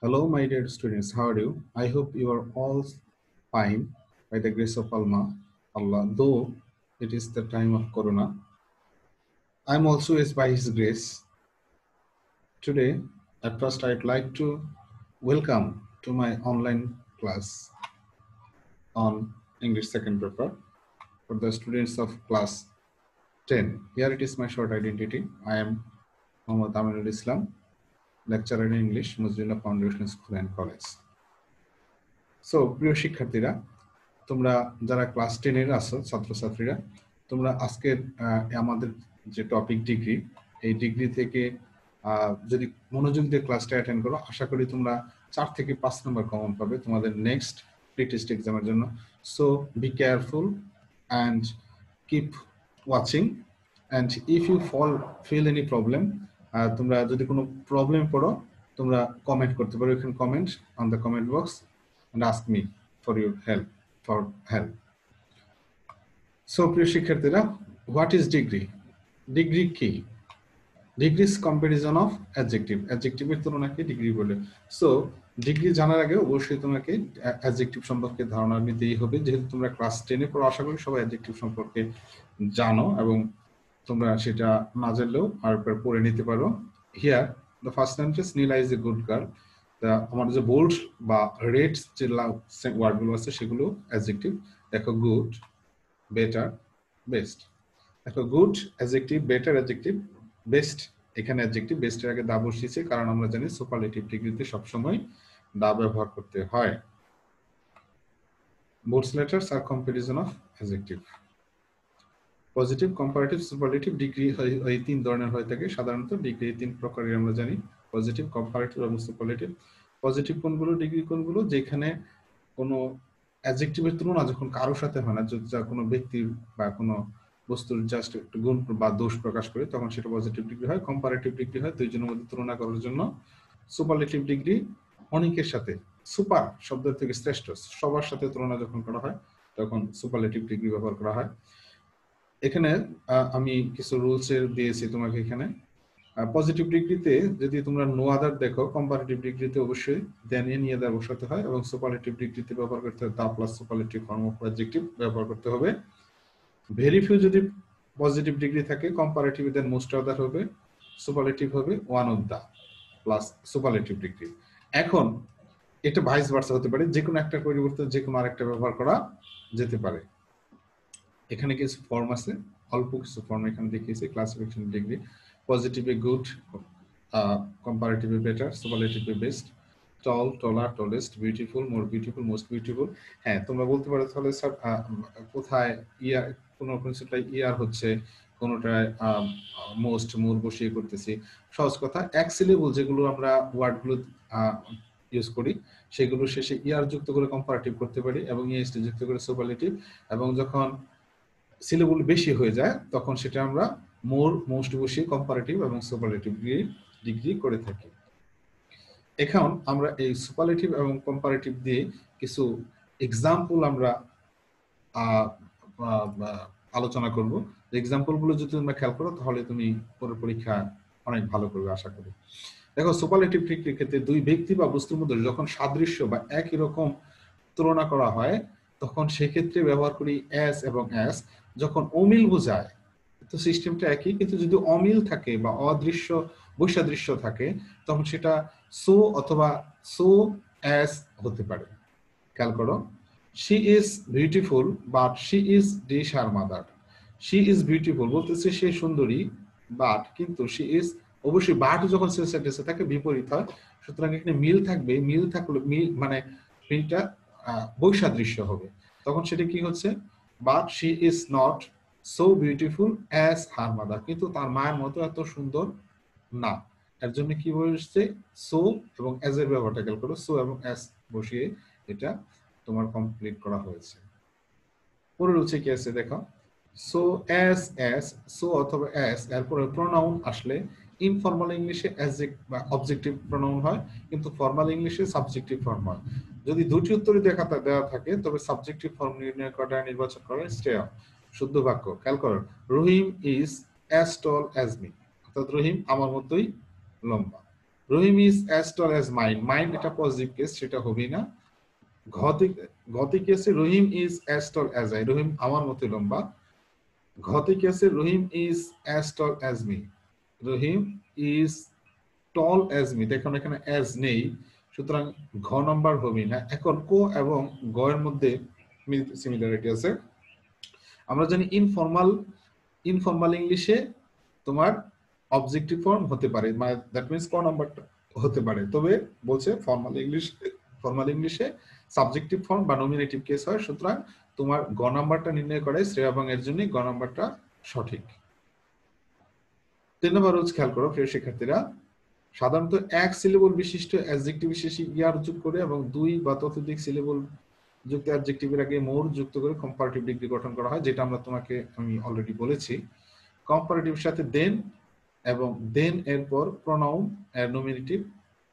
Hello, my dear students. How are you? I hope you are all fine by the grace of Allah. Though it is the time of Corona, I'm also is by His grace. Today, at first, I'd like to welcome to my online class on English second paper for the students of class 10. Here it is my short identity. I am Mohammad Aminul Islam, lecturer in English, Muzillah Foundation School and College. So, প্রিয় শিক্ষার্থীরা, তোমরা যারা class 10 এর আছো ছাত্রছাত্রীরা, তোমরা আজকের আমাদের যে টপিক ডিগ্রি, এই ডিগ্রি থেকে যদি মনোযোগ দিয়ে ক্লাসটা অ্যাটেন্ড করো, আশা করি তোমরা 4 থেকে 5 নাম্বার কমন পাবে তোমাদের নেক্সট প্রি-টেস্ট এক্সামের জন্য। So be careful and keep watching, and if you feel any problem, তোমরা যদি কোনো প্রবলেম পড়ো, তোমরা কমেন্ট করতে পারো। You can comment on the comment box and ask me for your help. So, প্রিয় শিক্ষার্থীরা, what is degree? Degree কি? Degree is comparison of adjective. Adjective এর তুলনাকে ডিগ্রি বলে। So, ডিগ্রি জানার আগে অবশ্যই তোমাকে adjective সম্পর্কে ধারণা নিতেই হবে, যেহেতু তোমরা ক্লাস 10 এ পড়ো। আশা করি সবাই adjective সম্পর্কে জানো এবং তোমরা সেটা না জানলেও আর পড়ে নিতে পারো। Here, the first sentence, Neela is a good girl. আমাদের যে বোল্ড বা রেড যে ওয়ার্ডগুলো আছে সেগুলো অ্যাডজেক্টিভ। দেখো গুড, বেটার, বেস্ট। দেখো good adjective, better adjective, best এখানে অ্যাডজেক্টিভ। বেস্টের আগে দা বসিয়েছে কারণ আমরা জানি সুপারলেটিভ ডিগ্রিতে সবসময় দা ব্যবহার করতে হয়। বোথ লেটার্স আর comparison of adjective. Positive, comparative, superlative degree এই তিন ধরনের হয়ে থাকে সাধারণত। ডিগ্রি এই তিন প্রকারের আমরা জানি, পজিটিভ, কম্পারেটিভ এবং সুপারলেটিভ। পজিটিভ কোনগুলো, ডিগ্রি কোনগুলো, যেখানে কোনো অ্যাডজেক্টিভের তুলনা যখন কারোর সাথে হয় না, যা কোনো ব্যক্তির বা কোনো বস্তুর জাস্ট একটু গুণ বা দোষ প্রকাশ করে, তখন সেটা পজিটিভ ডিগ্রি হয়। কম্পারেটিভ ডিগ্রি হয় দুইজনের মধ্যে তুলনা করার জন্য। সুপারলেটিভ ডিগ্রি অনেকের সাথে, সুপার শব্দের থেকে শ্রেষ্ঠ, সবার সাথে তুলনা যখন করা হয় তখন সুপারলেটিভ ডিগ্রি ব্যবহার করা হয়। এখানে আমি কিছু রুলস এর দিয়েছি তোমাকে। এখানে পজিটিভ ডিগ্রিতে যদি তোমরা নো আদার দেখো, কম্পারেটিভ ডিগ্রিতে অবশ্যই দেন এ নিয়ে দা বসাতে হয়, এবং সুপারলেটিভ ডিগ্রিতে ব্যবহার করতে হয় the plus superlative form of adjective ব্যবহার করতে হবে। ভেরি ফিউ যদি পজিটিভ ডিগ্রি থাকে, কম্পারেটিভ দেন মোস্ট আদার হবে, সুপারলেটিভ হবে one of the plus superlative degree. এখন এটা ভাইস ভার্সা হতে পারে, যে কোনো একটা পরিবর্তে যে কোনো আরেকটা ব্যবহার করা যেতে পারে। এখানে কিছু ফর্ম আছে, অল্প কিছু ফর্ম এখানে দেখিয়েছি। ক্লাসিফিকেশন ডিগ্রি, পজিটিভে গুড, কম্পারেটিভে বেটার, সুপারলেটিভে best, tall, taller, tallest, beautiful, more beautiful, most beautiful. হ্যাঁ, তোমরা বলতে পারো তাহলে স্যার কোথায় ইয়ার, কোনো প্রিন্সিপাল ইয়ার হচ্ছে, কোনোটায় মোস্ট, মোর বসিয়ে করতেছি। সহজ কথা, এক সিলেবল যেগুলো আমরা ওয়ার্ডগুলো ইউজ করি সেগুলো শেষে ইয়ার যুক্ত করে কম্পারেটিভ করতে পারি এবং ইএসটি যুক্ত করে সুপারলেটিভ, এবং যখন সিলেবল বেশি হয়ে যায় তখন সেটা আমরা মোর, মোস্ট বসিয়ে কম্পারেটিভ এবং সুপারলেটিভ ডিগ্রি করে থাকি। এখন আমরা এই সুপারলেটিভ এবং কম্পারেটিভ দিয়ে কিছু এক্সাম্পল আমরা আলোচনা করব। এক্সাম্পল গুলো যদি তোমরা খেয়াল করো তাহলে তুমি পরের পরীক্ষা অনেক ভালো করবে আশা করি। দেখো, সুপারলেটিভ ডিগ্রির ক্ষেত্রে দুই ব্যক্তি বা বস্তুর মধ্যে যখন সাদৃশ্য বা একই রকম তুলনা করা হয় তখন সেক্ষেত্রে ব্যবহার করি এস এবং এস। যখন অমিল বোঝায় তো সিস্টেমটা একই, কিন্তু যদি অমিল থাকে বা অদৃশ্য বৈসাদৃশ্য থাকে তখন সেটা সো অথবা সো এস হতে পারে। খেয়াল করো, she is beautiful but she is dish her mother. She is beautiful বলতেছে সে সুন্দরী, বাট কিন্তু শি ইজ, অবশ্যই বাট যখন সেন্টেন্সে থাকে বিপরীত হয়, সুতরাং এখানে মিল থাকবে। মিল থাকলে মিল মানে মিলটা বৈসাদৃশ্য হবে, তখন সেটা কি হচ্ছে, but she is not so beautiful as her mother, কিন্তু তার মায়ের মতো এত সুন্দর না। এর জন্য কি বলছে, সো এবং অ্যাজ এর ব্যবহারটা খেয়াল করো, সো এবং অ্যাজ বসিয়ে এটা তোমার কমপ্লিট করা হয়েছে। পরের হচ্ছে কি আছে দেখো, সো অ্যাজ অ্যাজ, সো অথবা অ্যাজ এরপরে প্রোনাউন আসলে ইনফর্মাল ইংলিশে অ্যাডজেক্ট বা অবজেক্টিভ প্রোনাউন হয়, কিন্তু ফর্মাল ইংলিশে সাবজেক্টিভ ফর্ম হয়। যদি দুটি উত্তরই দেওয়া থাকে তবে সাবজেক্টিভ ফর্ম নির্বাচন করা শ্রেয়। শুদ্ধ বাক্য খেয়াল করো, Rahim is as tall as me, অর্থাৎ রহিম আমার মতোই লম্বা। Rahim is as tall as mine, mine এটা পজিটিভ কেস, সেটা হবেই না। ঘতে কেসে Rahim is as tall as I, Rahim আমার মতো লম্বা। ঘতে কেসে Rahim is as tall as me, Rahim is tall as me, দেখুন এখানে অ্যাজ নেই, সুতরাং ঘ নাম্বার হবে না। এখন কো এবং গ এর মধ্যে সিমিলারিটি আছে। আমরা জানি ইনফর্মাল ইংলিশে তোমার অবজেক্টিভ ফর্ম হতে পারে, মানে দ্যাট মিন্স ক নাম্বারটা হতে পারে, তবে বলছে ফর্মাল ইংলিশে সাবজেক্টিভ ফর্ম বা নমিনেটিভ কেস হয়, সুতরাং তোমার গ নাম্বারটা নির্ণয় করে শ্রেয়া এবং এর জন্য গ নাম্বারটা সঠিক। 3 নম্বর রুলস খেয়াল করো প্রিয় শিক্ষার্থীরা, সাধারণত এক সিলেবল বিশিষ্ট অ্যাডজেক্টিভ শেষে ইয়ার যোগ করে এবং 2 বা ততোধিক সিলেবল যুক্ত অ্যাডজেক্টিভের আগে মোর যুক্ত করে কম্পারেটিভ ডিগ্রি গঠন করা হয়, যেটা আমি অলরেডি বলেছি। কম্পারেটিভের সাথে দেন এবং দেন এরপর প্রোনাউন নমিনেটিভ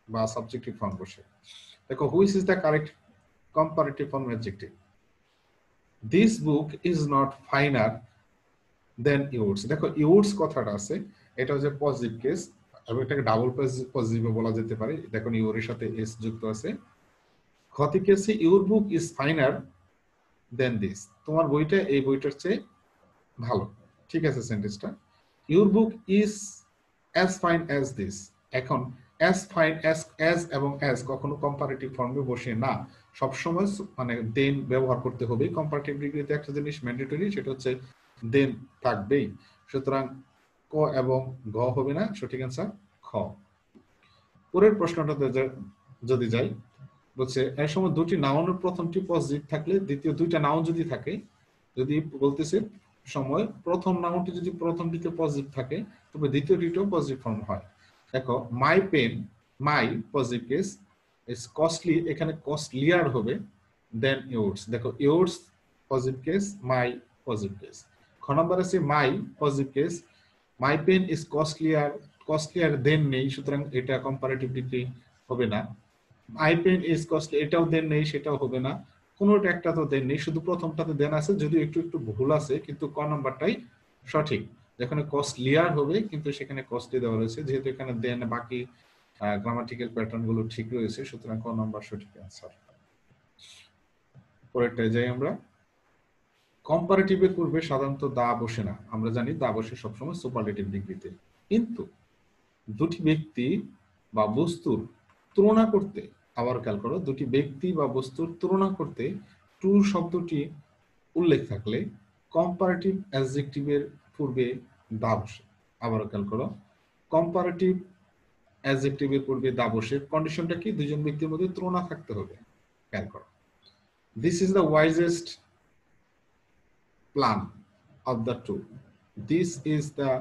বা সাবজেক্টিভ ফর্ম বসে। দেখো which is the correct comparative form adjective? This book is not finer than yours. দেখো ইউরস কথাটা আছে, এটা হচ্ছে পজিটিভ কেস এবং এটাকে ডাবল পজিটিভ বলা যেতে পারে। দেখুন ইউরের সাথে এস যুক্ত আছে। ক্ষতি কেসে your book is finer than this, তোমার বইটা এই বইটার চেয়ে ভালো, ঠিক আছে সেন্টেন্সটা। Your book is as fine as this, এখন অ্যাজ ফাইন অ্যাজ এবং অ্যাজ কখনো কম্পারেটিভ ফর্মে বসে না, সবসময় মানে দেন ব্যবহার করতে হবে। কম্পারেটিভ ডিগ্রিতে একটা জিনিস ম্যান্ডেটরি, সেটা হচ্ছে দেন থাকবেই, সুতরাং ক এবং গ হবে না, সঠিক অ্যান্সার খ। পরের প্রশ্নটাতে যদি যাই, বলছে এর সময় দুটি নাউনের প্রথমটি পজিটিভ থাকলে দ্বিতীয় দুইটা নাউন যদি থাকে, যদি বলতেছে সময় প্রথম নাউনটি যদি প্রথমটিতে পজিটিভ থাকে তবে দ্বিতীয়টিতেও পজিটিভ ফর্ম হয়। দেখো my pen, my positive case, is costly, এখানে কস্টলিয়ার হবে দেন ইয়োর্স। দেখো yours positive case, my positive case. খ নম্বর আছে my positive case, my pen is costlier than নেই, সুতরাং এটা কম্পারেটিভ ডিগ্রি হবে না। মাই পেন ইজ কস্টলি, এটাও দেন নেই, সেটাও হবে না, কোনোটা একটা তো দেন নেই, শুধু প্রথমটাতে দেন আছে, যদিও একটু একটু ভুল আছে, কিন্তু ক নাম্বারটাই সঠিক, যেখানে কস্টলিয়ার হবে কিন্তু সেখানে কস্টলি দেওয়া রয়েছে, যেহেতু এখানে দেন বাকি গ্রামাটিক্যাল প্যাটার্ন গুলো ঠিক রয়েছে, সুতরাং ক নাম্বার সঠিক অ্যান্সার। পরেরটায় যাই আমরা। কম্পারেটিভের পূর্বে সাধারণত দা বসে না, আমরা জানি দা বসে সবসময় সুপারলেটিভ ডিগ্রিতে, কিন্তু দুটি ব্যক্তি বা বস্তুর তুলনা করতে, আবার খেয়াল করো, দুটি ব্যক্তি বা বস্তুর তুলনা করতে টু শব্দটি উল্লেখ থাকলে কম্পারেটিভ অ্যাডজেক্টিভের পূর্বে দা বসে। আবার খেয়াল করো, কম্পারেটিভ অ্যাডজেক্টিভের পূর্বে দা বসে, কন্ডিশনটা কি? দুজন ব্যক্তির মধ্যে তুলনা থাকতে হবে। খেয়াল করো, this is the wisest plan of the two, this is the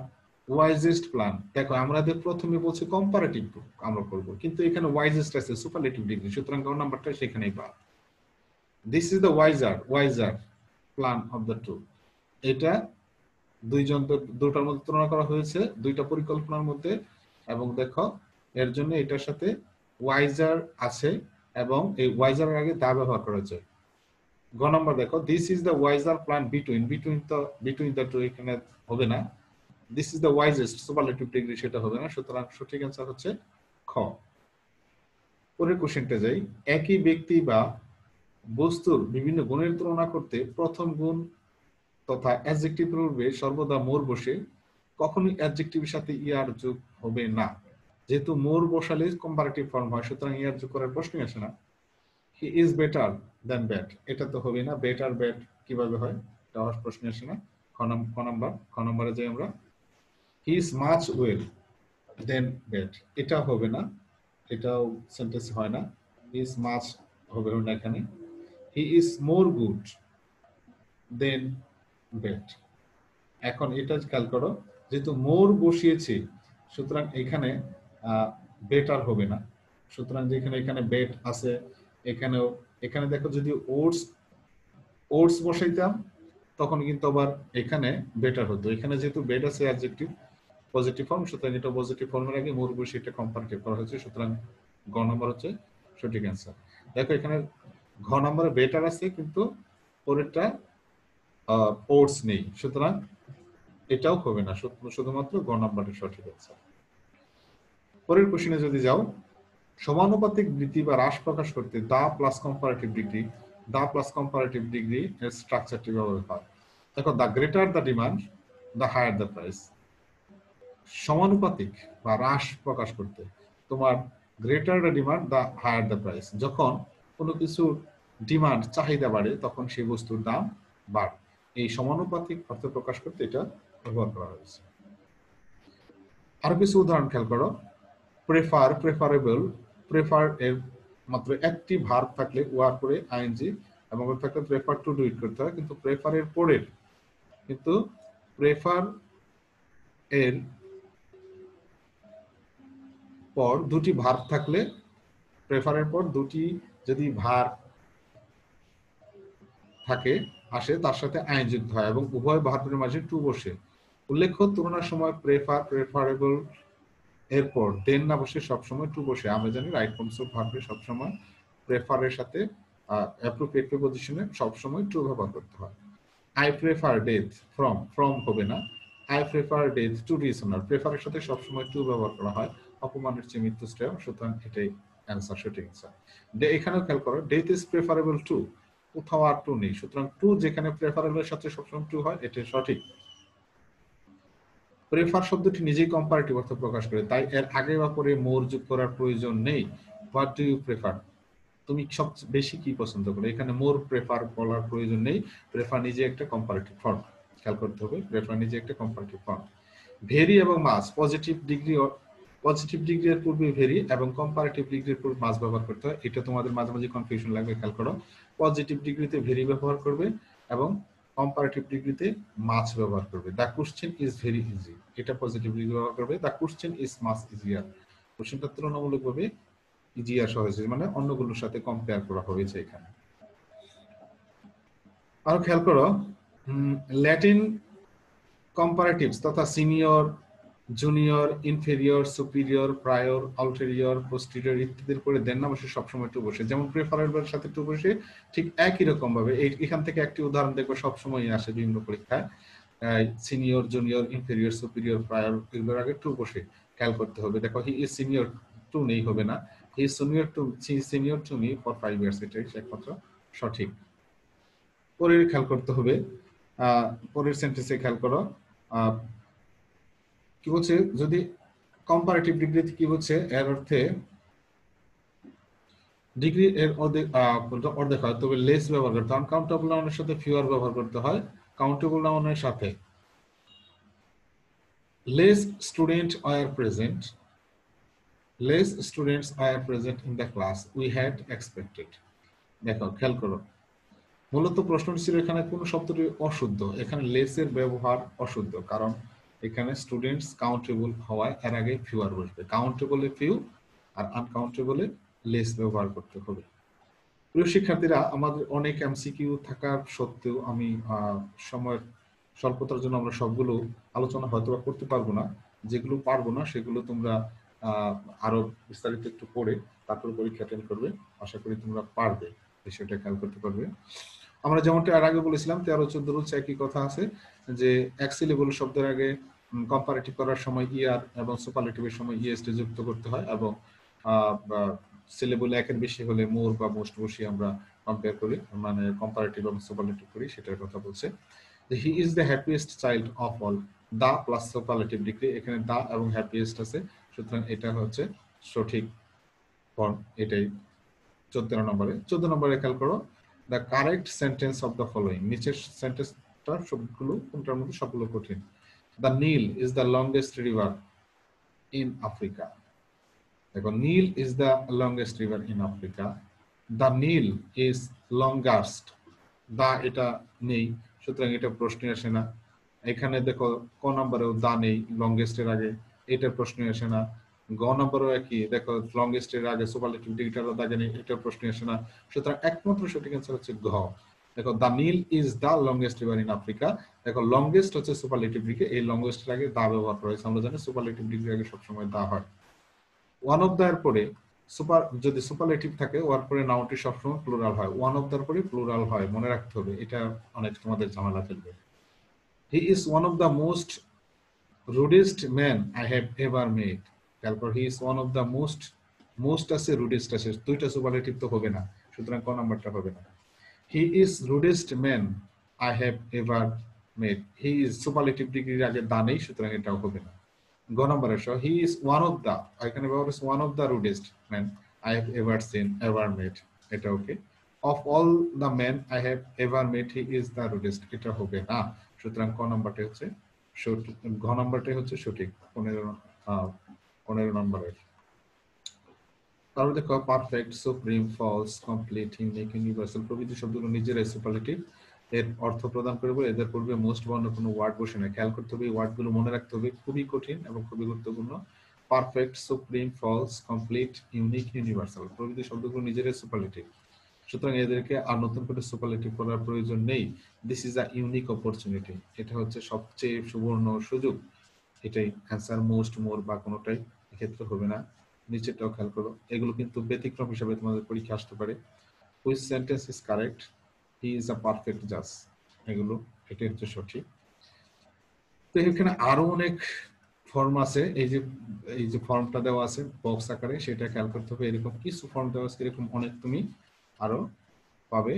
wisest plan. দেখো আমাদের প্রথমে বলছে কম্পারেটিভ আমরা করব, কিন্তু এখানে ওয়াইজেস্ট আছে সুপারলেটিভ ডিগ্রি, সুতরাং গ নাম্বারটা সেখানেই বাদ। This is the wiser plan of the two, এটা দুটার মধ্যে তুলনা করা হয়েছে, দুইটা পরিকল্পনার মধ্যে, এবং দেখো এর জন্য এটার সাথে ওয়াইজার আছে এবং এই ওয়াইজারের আগে দা ব্যবহার করা হয়েছে। গ নম্বর দেখো, this is the wiser plan between the two এখানে হবে না, this is the wisest superlative degree, সেটা হবে না, সুতরাং সঠিক অ্যান্সার হচ্ছে খ। পরের কোশ্চেনটা যাই। একই ব্যক্তি বা বস্তুর বিভিন্ন গুণের তুলনা করতে প্রথম গুণ তথা অ্যাডজেক্টিভ পূর্বে সর্বদা মোর বসে, কখনোই অ্যাডজেক্টিভের সাথে ইয়ার যোগ হবে না, যেহেতু মোর বসালে কম্পারেটিভ ফর্ম হয়, সুতরাং ইয়ার যোগ করার প্রশ্নই আসে না। He is better then bad, এটা তো হবে না, বেটার ব্যাড কিভাবে হয়, এটা হওয়ার প্রশ্ন আসে না। খ নম্বরে যাই আমরা, he is much well than bad, এটা হবে না, এটাও সেন্টেন্স হয় না, হি ইজ মাচ হবে না এখানে। He is more good than bad, এখন এটা খেয়াল করো, যেহেতু মোর বসিয়েছি সুতরাং এখানে বেটার হবে না, সুতরাং যেখানে এখানে বেট আছে, এখানে দেখো যদি ওটস বসাইতাম তখন কিন্তু আবার এখানে বেটার হতো, এখানে যেহেতু বেট আছে অ্যাডজেক্টিভ পজিটিভ ফর্ম, সুতরাং এটা পজিটিভ ফর্মের আগে মোর বসে এটা কম্পারেটিভ করা হয়েছে, সুতরাং গ নম্বর হচ্ছে সঠিক অ্যান্সার। দেখো এখানে ঘ নম্বরে বেটার আছে কিন্তু পরেরটা ওটস নেই, সুতরাং এটাও হবে না, শুধুমাত্র গ নাম্বারের সঠিক অ্যান্সার। পরের কোশ্চেনে যদি যাও, সমানুপাতিক বৃদ্ধি বা হ্রাস প্রকাশ করতে দা প্লাস কম্পারেটিভ ডিগ্রি এর স্ট্রাকচারটি ব্যবহার হয়। দেখো, the greater the demand the higher the price. সমানুপাতিক বা হ্রাস প্রকাশ করতে তোমার greater the demand the higher the price. যখন কোনো কিছুর ডিমান্ড চাহিদা বাড়ে তখন সেই বস্তুর দাম বাড়ে। এই সমানুপাতিক অর্থ প্রকাশ করতে এটা ব্যবহার করা হয়েছে। আরো কিছু উদাহরণ খেয়াল করো। প্রেফার, প্রেফারেবল, প্রেফার এর মাত্র একটি ভার্ব থাকলে ওয়ার পরে আইএনজি এবং থাকলে প্রেফার টু ডু ইট করতে হয়, কিন্তু প্রেফার এর পরে এর পর দুটি ভার্ব থাকলে, প্রেফারের পর দুটি যদি ভার্ব থাকে আসে তার সাথে আইন যুক্ত হয় এবং উভয় ভার্বের মাঝে টু বসে। উল্লেখ্য, তুলনার সময় প্রেফার, প্রেফারেবল এরপর দেন না বসে সবসময় টু বসে। আমরা জানি রাইট ফর্মস অফ ভার্বে সবসময় প্রেফারের সাথে অ্যাপ্রোপ্রিয়েট প্রিপজিশনে সবসময় টু ব্যবহার করতে হয়। আই প্রেফার ডেথ ফ্রম হবে না। I prefer death to dishonour, প্রেফারের সাথে সবসময় টু ব্যবহার করা হয়, অপমানের চেয়ে মৃত্যু শ্রেয়, সুতরাং এটাই অ্যান্সার, সঠিক অ্যান্সার। এখানেও খেয়াল করো, ডেথ ইজ প্রেফারেবল টু, কোথাও আর টু নেই, সুতরাং টু যেখানে প্রেফারেবলের সাথে সবসময় টু হয় এটাই সঠিক। প্রেফার শব্দটি নিজেই কম্পারেটিভ অর্থ প্রকাশ করে, তাই এর আগে বা পরে মোর যোগ করার প্রয়োজন নেই। হোয়াট ডু ইউ প্রেফার, তুমি সবচেয়ে বেশি কি পছন্দ করো, এখানে মোর প্রেফার বলার প্রয়োজন নেই। প্রেফার নিজে একটা কম্পারেটিভ ফর্ম, খেয়াল করতে হবে, প্রেফার নিজে একটা কম্পারেটিভ ফর্ম। ভেরি এবং মাস, পজিটিভ ডিগ্রি এর পূর্বে ভেরি এবং কম্পারেটিভ ডিগ্রির পূর্বে মাস ব্যবহার করতে হয়। এটা তোমাদের মাঝে মাঝে কনফিউশন লাগবে, খেয়াল করো। পজিটিভ ডিগ্রিতে ভেরি ব্যবহার করবে এবং কম্পারেটিভ ডিগ্রিতে মাছ ব্যবহার করবে। The question is very easy, এটা পজিটিভ ডিগ্রি ব্যবহার করবে। The question is much easier, কোশ্চেনটা তুলনামূলকভাবে ইজিয়ার সহজ, মানে অন্যগুলোর সাথে কম্পেয়ার করা হয়েছে এখানে। আর খেয়াল করো, ল্যাটিন কম্পারেটিভস তথা senior, junior, inferior, superior, prior, ulterior, posterior ইত্যাদির পরে দেন না বসে সবসময় টু বসে। যেমন প্রেফারেবলের সাথে টু বসে, ঠিক একই রকম ভাবে এখান থেকে একটি উদাহরণ দেখবো সবসময় আসে বিভিন্ন পরীক্ষায়। Senior, junior, inferior, superior, prior এগুলোর আগে টু বসে, খেয়াল করতে হবে। দেখো, হি ইজ সিনিয়র টু নেই, হবে না। He is senior to me for 5 years, এটাই একমাত্র সঠিক। পরের খেয়াল করতে হবে, পরের সেন্টেন্সে খেয়াল করো, কি বলছে, যদি কম্পারেটিভ ডিগ্রিতে কি বলছে, এর অর্থে ডিগ্রি এর অর্ধেক হয় তবে লেস ব্যবহার করতে হয়। আনকাউন্টেবল নাউনের সাথে ফিউয়ার ব্যবহার করতে হয়, কাউন্টেবল নাউনের সাথে less students are present in the class we had expected। দেখো, খেয়াল করো, মূলত প্রশ্ন ছিল এখানে কোন শব্দটি অশুদ্ধ, এখানে লেস এর ব্যবহার অশুদ্ধ, কারণ এখানে স্টুডেন্টস কাউন্টেবল হওয়ায় এর আগে ফিউয়ার বসবে। কাউন্টেবলে ফিউ আর আনকাউন্টেবলে লেস ব্যবহার করতে হবে। প্রিয় শিক্ষার্থীরা, আমাদের অনেক এমসিকিউ থাকার সত্ত্বেও আমি সময়ের স্বল্পতার জন্য আমরা সবগুলো আলোচনা হয়তো করতে পারবো না। যেগুলো পারবো না সেগুলো তোমরা আরো বিস্তারিত একটু পড়ে তারপর পরীক্ষা অ্যাটেন্ড করবে, আশা করি তোমরা পারবে, বিষয়টা খেয়াল করতে পারবে। আমরা যেমনটা এর আগে বলেছিলাম 13-14 রুলস একই কথা আছে, যে এক সিলেবল শব্দের আগে কম্পারেটিভ করার সময় ইয়ার এবং সুপারলেটিভের সময় ইএসটি যুক্ত করতে হয়, এবং সিলেবল একের বেশি হলে মোর বা মোস্ট বসিয়ে আমরা কম্পেয়ার করি, মানে কম্পারেটিভ এবং সুপারলেটিভ করি, সেটার কথা বলছে। He is the happiest child of all, the plus superlative degree, এখানে দা এবং হ্যাপিয়েস্ট আছে, সুতরাং এটা হচ্ছে সঠিক ফর্ম, এটাই 14 নম্বরে। 14 নম্বরে খেয়াল করো, the correct sentence of the following, নিচের সেন্টেন্সটা সবগুলো কোনটার মধ্যে সবগুলো কঠিন। The Nile is the longest river in Africa. দেখো, Nile is the longest river in Africa, the Nile is longest, the এটা নেই, সুতরাং এটা প্রশ্নে আসে না। এখানে দেখো ক নম্বরেও দা নেই লংগেস্ট এর আগে, এটা প্রশ্নে আসে না। গ নম্বরেও একই, দেখো লংগেস্ট এর আগে সুপারলেটিভ ডিগ্রিটারও দাগে নেই, এটা প্রশ্নে আসে না, সুতরাং একমাত্র সঠিক অ্যান্সার হচ্ছে ঘ। দেখো, the Nile is the longest river in Africa, দেখো লংগেস্ট হচ্ছে সুপারলেটিভ ডিগ্রি, এই লংগেস্ট এর আগে দা ব্যবহার করা হয়েছে, আমরা জানি সুপারলেটিভ ডিগ্রির আগে সবসময় দা হয়। ওয়ান অফ দ্য এর পরে যদি সুপারলেটিভ থাকে ওর পরে নাউনটি সবসময় প্লুরাল হয়, ওয়ান অফ দ্য পরে প্লুরাল হয়, মনে রাখতে হবে, এটা অনেক তোমাদের ঝামেলা ফেলবে। He is one of the most rudest man I have ever met, খেয়াল করো he is one of the most, most আছে রুডেস্ট আছে, দুইটা সুপারলেটিভ তো হবে না, সুতরাং ক নাম্বারটা হবে না। He is rudest man I have ever made, he is superlative ডিগ্রির আগে দা নেই, সুতরাং এটাও হবে না। গ নম্বরের সহ he is one of the, এখানে ব্যবহার হচ্ছে one of the rudest man I have ever seen ever made, এটা okay. Of all the man I have ever made he is the rudest, এটা হবে না, সুতরাং ক নম্বরটা হচ্ছে সঠিক, ঘ নম্বরটাই হচ্ছে সঠিক 15 নম্বরের। তারপর দেখো perfect, supreme, false, complete, unique, universal প্রভৃতি শব্দগুলো নিজেরাই সুপারলেটিভ, এর অর্থ প্রদান করে বলে এদের পূর্বে মোস্ট বর্ণ কোনো ওয়ার্ড বসে না। খেয়াল করতে হবে, এই ওয়ার্ডগুলো মনে রাখতে হবে, খুবই কঠিন এবং খুবই গুরুত্বপূর্ণ। Perfect, supreme, false, complete, unique, universal প্রভৃতি শব্দগুলো নিজেরাই সুপারলেটিভ, সুতরাং এদেরকে আর নতুন করে সুপারলেটিভ করার প্রয়োজন নেই। This is a unique opportunity, এটা হচ্ছে সবচেয়ে সুবর্ণ সুযোগ, এটাই অ্যান্সার। মোস্ট, মোর বা কোনোটাই এক্ষেত্রে হবে না। নিচেরটাও খেয়াল করো, এগুলো কিন্তু ব্যতিক্রম হিসাবে তোমাদের পরীক্ষা আসতে পারে। Which sentence is correct, he is a perfect জাজ, এগুলো এটাই হচ্ছে সঠিক। তো এখানে আরো অনেক ফর্ম আছে, এই যে ফর্মটা দেওয়া আছে বক্স আকারে, সেটা খেয়াল করতে হবে। এরকম কিছু ফর্ম দেওয়া আছে, এরকম অনেক তুমি আরো পাবে।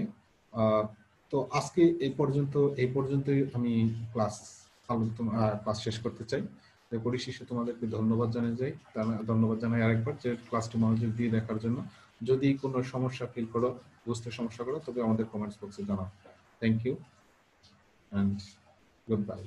তো আজকে এই পর্যন্তই আমি ক্লাস ক্লাস শেষ করতে চাই। পরিশেষে তোমাদেরকে ধন্যবাদ জানাই আরেকবার যে ক্লাসটি মনোযোগ দিয়ে দেখার জন্য। যদি কোনো সমস্যা ফিল করো, বুঝতে সমস্যা করো, তবে আমাদের কমেন্টস বক্সে জানাও। Thank you and good bye.